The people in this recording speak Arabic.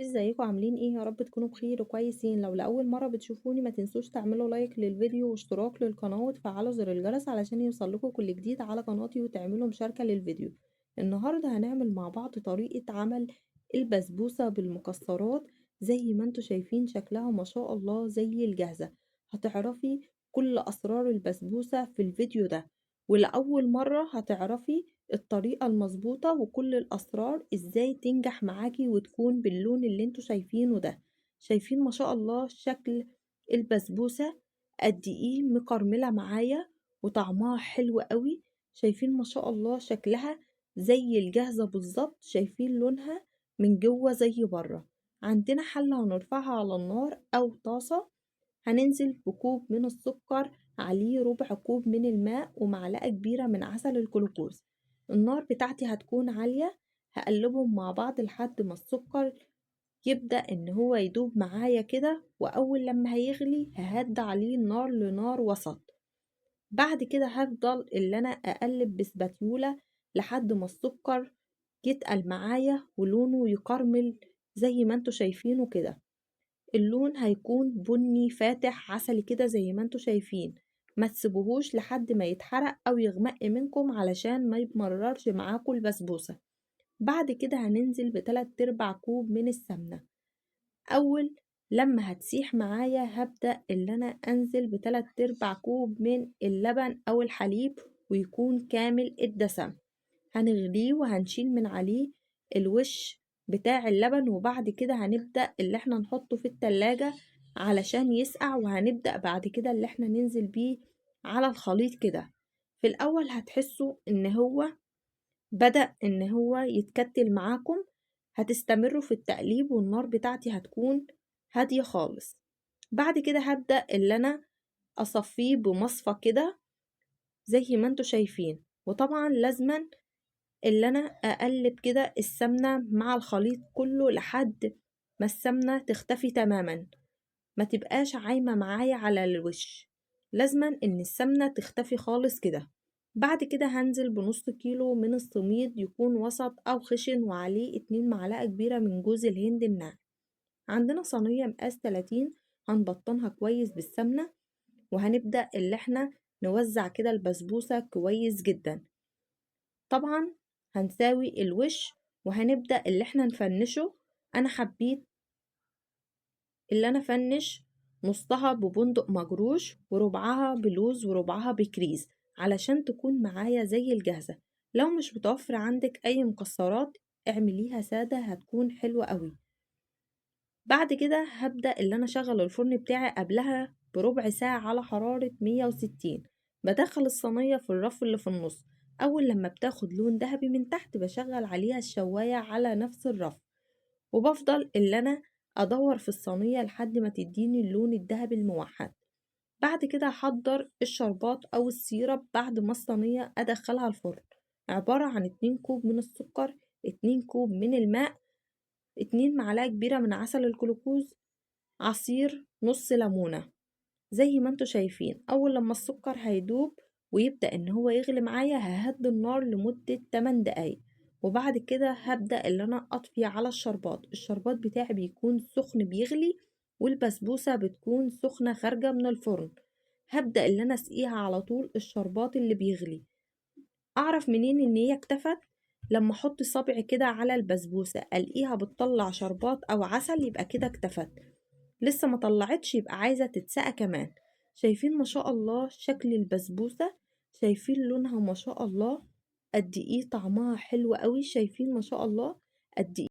ازيكم عاملين ايه؟ يا رب تكونوا بخير وكويسين. لو لأول مرة بتشوفوني ما تنسوش تعملوا لايك للفيديو واشتراك للقناة وتفعلوا زر الجرس علشان يوصلكوا كل جديد على قناتي وتعملوا مشاركة للفيديو. النهاردة هنعمل مع بعض طريقة عمل البسبوسة بالمكسرات. زي ما انتوا شايفين شكلها ما شاء الله زي الجاهزة. هتعرفي كل أسرار البسبوسة في الفيديو ده، ولأول مرة هتعرفي الطريقة المظبوطة وكل الأسرار ازاي تنجح معاكي وتكون باللون اللي انتوا شايفينه ده. شايفين ما شاء الله شكل البسبوسة قد ايه مكرملة معايا وطعمها حلو قوي. شايفين ما شاء الله شكلها زي الجاهزة بالظبط، شايفين لونها من جوه زي بره. عندنا حلة هنرفعها على النار أو طاسة، هننزل بكوب من السكر، عليه ربع كوب من الماء ومعلقة كبيرة من عسل الجلوكوز. النار بتاعتي هتكون عالية، هقلبهم مع بعض لحد ما السكر يبدأ ان هو يدوب معايا كده، واول لما هيغلي ههدى عليه النار لنار وسط. بعد كده هفضل اللي انا اقلب بسباتيولا لحد ما السكر يتقل معايا ولونه يكرمل زي ما انتوا شايفينه كده. اللون هيكون بني فاتح عسلي كده زي ما انتوا شايفين. ما تسيبوهوش لحد ما يتحرق او يغمق منكم علشان ما يمررش معاكم البسبوسة. بعد كده هننزل ب3/4 كوب من السمنة. اول لما هتسيح معايا هبدأ اللي انا انزل ب3/4 كوب من اللبن او الحليب ويكون كامل الدسم. هنغليه وهنشيل من عليه الوش بتاع اللبن، وبعد كده هنبدأ اللي احنا نحطه في التلاجة علشان يسقع، وهنبدأ بعد كده اللي احنا ننزل بيه على الخليط كده. في الأول هتحسوا ان هو بدأ ان هو يتكتل معاكم، هتستمروا في التقليب والنار بتاعتي هتكون هادية خالص. بعد كده هبدأ اللي انا اصفيه بمصفى كده زي ما انتوا شايفين. وطبعا لازما اللي انا اقلب كده السمنة مع الخليط كله لحد ما السمنة تختفي تماما، ما تبقاش عايمة معايا على الوش. لازما ان السمنة تختفي خالص كده. بعد كده هنزل بنص كيلو من السميد، يكون وسط او خشن وعليه 2 معلقة كبيرة من جوز الهند الناعم. عندنا صينية مقاس 30 هنبطنها كويس بالسمنة، وهنبدأ اللي احنا نوزع كده البسبوسة كويس جدا. طبعا هنساوي الوش وهنبدأ اللي احنا نفنشه. انا حبيت اللي انا فنش نصها ببندق مجروش وربعها بلوز وربعها بكريز علشان تكون معايا زي الجاهزة. لو مش متوفر عندك اي مكسرات اعمليها سادة هتكون حلوة قوي. بعد كده هبدأ اللي انا اشغل الفرن بتاعي قبلها بربع ساعة على حرارة 160. بدخل الصينية في الرف اللي في النص. اول لما بتاخد لون ذهبي من تحت بشغل عليها الشواية على نفس الرف، وبفضل اللي انا ادور في الصينية لحد ما تديني اللون الذهبي الموحد. بعد كده هحضر الشربات او السيرب بعد ما الصينية ادخلها الفرن. عبارة عن 2 كوب من السكر، 2 كوب من الماء، 2 معلقة كبيرة من عسل الجلوكوز، عصير نص ليمونة. زي ما انتوا شايفين اول لما السكر هيدوب ويبدأ ان هو يغلي معايا ههدي النار لمدة 8 دقايق. وبعد كده هبدأ اللي انا اطفي على الشربات بتاعي بيكون سخن بيغلي، والبسبوسة بتكون سخنة خارجة من الفرن. هبدأ اللي انا اسقيها على طول الشربات اللي بيغلي. اعرف منين ان هي اكتفت؟ لما احط صبعي كده على البسبوسة الاقيها بتطلع شربات او عسل، يبقى كده اكتفت. لسه ما طلعتش يبقى عايزة تتسقى كمان. شايفين ما شاء الله شكل البسبوسة؟ شايفين لونها ما شاء الله قد ايه طعمها حلو قوي؟ شايفين ما شاء الله قد